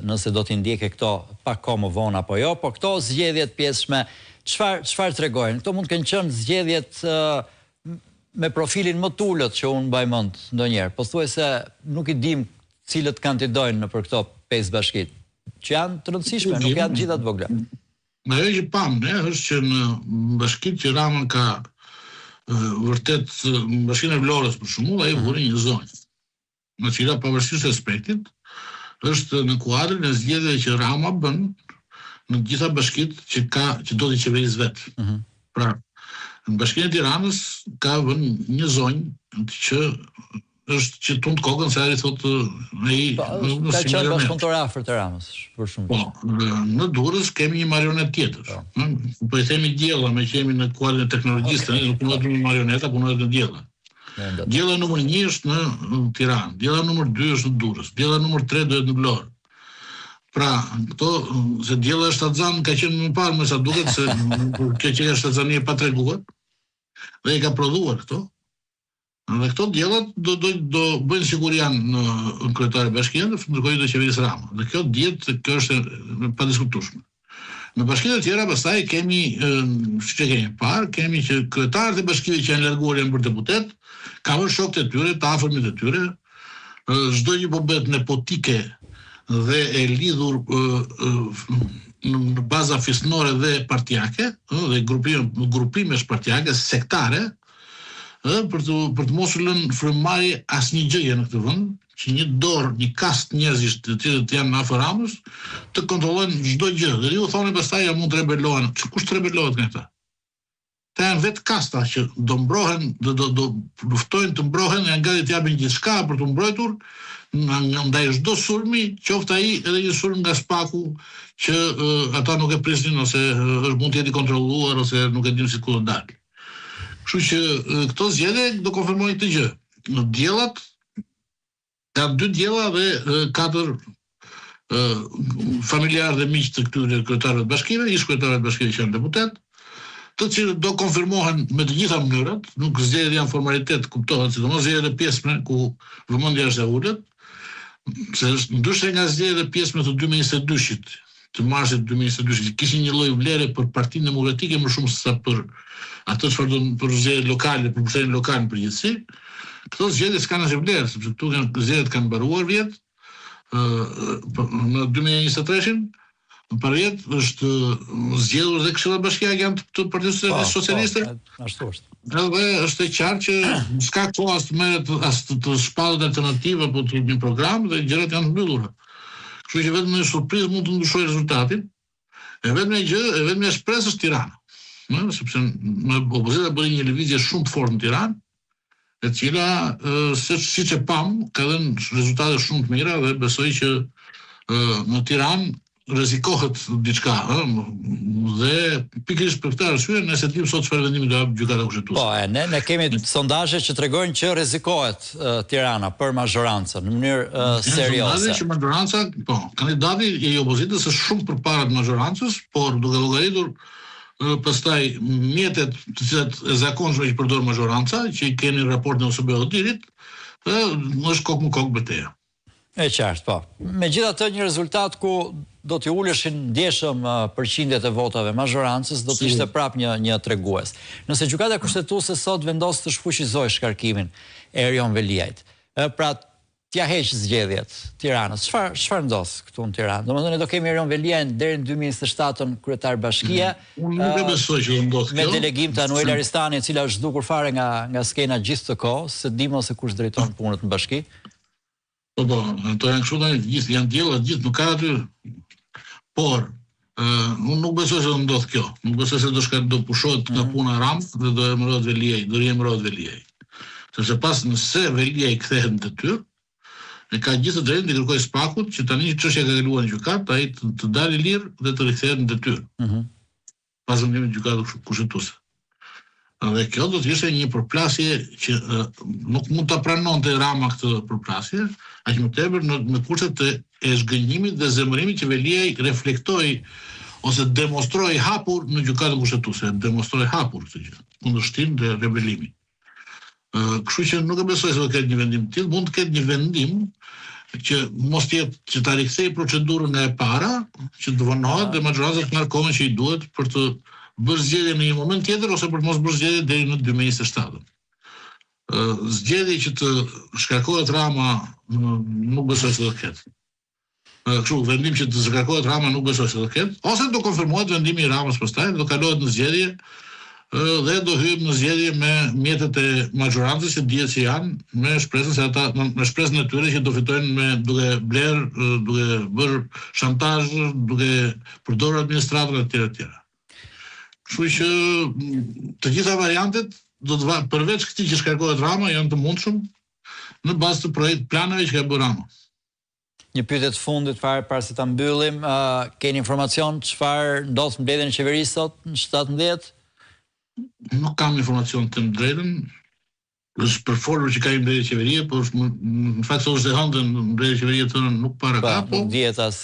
nëse do t'i ndjekë këto pak kohë më vonë apo jo, po këto zgjedhjet pjesëshme, çfarë tregojnë? Këto mund të kenë qenë zgjedhjet me profilin më t'ullët që unë mbaj mend ndonjëherë. Pothuajse nuk i dim cilët kandidojnë për këto 5 bashkitë, që janë të rëndësishme, nuk janë gjitha të vogla. Ajo që pam, është që në bashkitë që Rama ka vërtet bashkinë e Vlorës për shembull, ai vuri një zonjë. Në cila pavarësisht aspektit është në kuadrin e zgjedhjeve që Rama bën në gjitha bashkitë që do t'i qeverisë vetë. Pra, në bashkinë e Tiranës ka vënë një zonjë që është që tund kokën se ai thotë ai ka qenë bashkëpunëtor afër të Ramës, për shumë. Po, në Durrës kemi një marionet tjetër. Po i themi Diella, me që jemi në kuadrin e teknologjisë, nuk punohet me marioneta, punohet në Diella. Diella numër 1 është në Tiranë, Diella numër 2 është në Durrës, Diella numër 3 do jetë në Vlorë. Pra, këto se Diella është shtatzan ka qenë më parë me sa duket se kjo që është shtatzani e pa treguar dhe i ka prodhuar këto. Dhe këto diellat do bëjnë siguria në kryetare bashkie, ndërkohë do qeverisë Rama. Dhe kjo është padiskutueshme. Në bashkitë të tjera pastaj kemi, siç e kemi parë, kemi që kryetarët e bashkive që janë larguar janë për deputet, ka vënë shokët e tyre, të afërmit e tyre, çdo gjë po bëhet nepotike dhe e lidhur në baza fisnore dhe partijake, dhe grupimesh partijake, sektare, për të mos u lënë frymëmarrje asnjë gjëje në këtë vend, që një dorë, një kast njerëzish të cilët janë afër Ramës, të kontrollojnë çdo gjë. Dhe ju thonë pastaj ja mund të rebelohen. Kush të rebelohet nga këta? Këta janë vetë kasta që do mbrohen, do luftojnë të mbrohen, janë gati të japin gjithçka për të mbrojtur ndaj çdo sulmi, qoftë ai edhe një sulm nga spaku që ata nuk e prisnin ose mund të jetë i kontrolluar ose nuk e dinë si ku do dalë. Kështu që këto zgjedhje do konfirmojnë këtë gjë. Në diellat ka 2 diella dhe 4 familjarë dhe miq të këtyre kryetarëve të bashkive, ish kryetarëve të bashkive që janë deputet, të cilët do konfirmohen me të gjitha mënyrat, nuk zgjedhjet janë formalitet, kuptohet, sidomos zgjedhjet e pjesme ku vëmendja është e ulët, se është ndryshe nga zgjedhjet e pjesme të 2022-shit, të marsit 2022-shit, kishin një lloj vlere për Partinë Demokratike më shumë se sa për ato çfarë do për zgjedhjet lokale, për pushtetin lokal në përgjithësi. Këto zgjedhje s'kan asnjë vlerë, sepse këtu zgjedhjet kanë mbaruar vjet. Në 2023-shin, për vjet është zgjedhur dhe Këshilla Bashkiake të Partisë Socialiste. Ashtu është. Edhe është e qartë që s'ka kohë as të merret as të shpallet alternativa apo të një program dhe gjërat janë mbyllura. Kështu që vetëm një surprizë mund të ndryshojë rezultatin. E vetëm shpresë është Tirana. Sepse në opozita bëri një lëvizje shumë të fortë në Tiranë, e cila, siç e pam, ka dhënë rezultate shumë të mira dhe besoj që në Tiranë rrezikohet diçka, dhe pikërisht për këtë arsye nëse dim sot çfarë vendimi do jap gjykata kushtetuese. Po, ne kemi sondazhe që tregojnë që rrezikohet Tirana për mazhorancën në mënyrë serioze. Sondazhe që mazhoranca, po, kandidati i opozitës është shumë përpara të mazhorancës, por duke llogaritur pastaj mjetet të cilat e zakonshme që përdor mazhoranca, që i keni raport në OSBE-dit, është kokë më kokë betejë. E qartë, po. Megjithatë, një rezultat ku do t'i uleshin ndjeshëm përqindjet e votave mazhorancës, do të ishte prap një tregues. Nëse gjykata kushtetuese sot vendos të shfuqizojë shkarkimin e Erion Veliajt, pra t'ja heq zgjedhjet Tiranës, çfarë ndodh këtu në Tiranë? Domethënë ne do kemi Erion Veliajn deri në 2027 kryetar bashkie. Unë nuk e besoj që do ndodh kjo. Me delegim të Anuel Aristani, e cila është zhdukur fare nga skena gjithë të kohë, se dim ose kush drejton punët në bashki. Po, ato janë kështu gjithë, janë diella gjithë, nuk ka aty. Por unë nuk besoj se do ndodh kjo. Nuk besoj se do pushohet nga puna Ram dhe do emërohet Veliaj. Sepse pas nëse Veliaj kthehet në detyrë, e ka gjithë të drejtën të kërkojë spakut që tani çështja ka kaluar në gjykatë, ai të dalë lirë dhe të rikthehet në detyrë. Pas vendimit të gjykatës kushtetuese. Dhe kjo do të ishte një përplasje që nuk mund ta pranonte Rama këtë përplasje, aq më tepër në kushtet e zgënjimit dhe zemërimit që Veliaj reflektoi ose demonstroi hapur në gjykatën kushtetuese, demonstroi hapur këtë gjë, kundërshtim dhe rebelimin. Kështu që nuk e besoj se do ketë një vendim të tillë, mund të ketë një vendim që mos jetë që ta rikthej procedurën nga e para, që të vonohet dhe majoranca të marrë kohën që i duhet për të bërë zgjedhje në një moment tjetër ose për të mos bërë zgjedhje deri në 2027. Zgjedhje që të shkarkohet Rama nuk besoj se do të ketë. Kështu, vendim që të shkarkohet Rama nuk besoj se do të ketë, ose do konfirmohet vendimi i Ramës pastaj, do kalohet në zgjedhje dhe do hyjmë në zgjedhje me mjetet e majorancës që dihet se janë, me shpresën se ata me shpresën e tyre që do fitojnë me duke bler, duke bërë shantazh, duke përdorur administratën etj. Kështu që të gjitha variantet do të përveç këtij që shkarkohet Rama janë të mundshëm në bazë të planeve që ka bërë Rama. Një pyetje të fundit fare para se ta mbyllim, keni informacion çfarë ndodh në mbledhjen e qeverisë sot në 17? Nuk kam informacion të drejtën, është përfolur që ka një mbledhje qeverie, por në fakt është e hëndën mbledhje qeverie tonë nuk para ka, po dihet as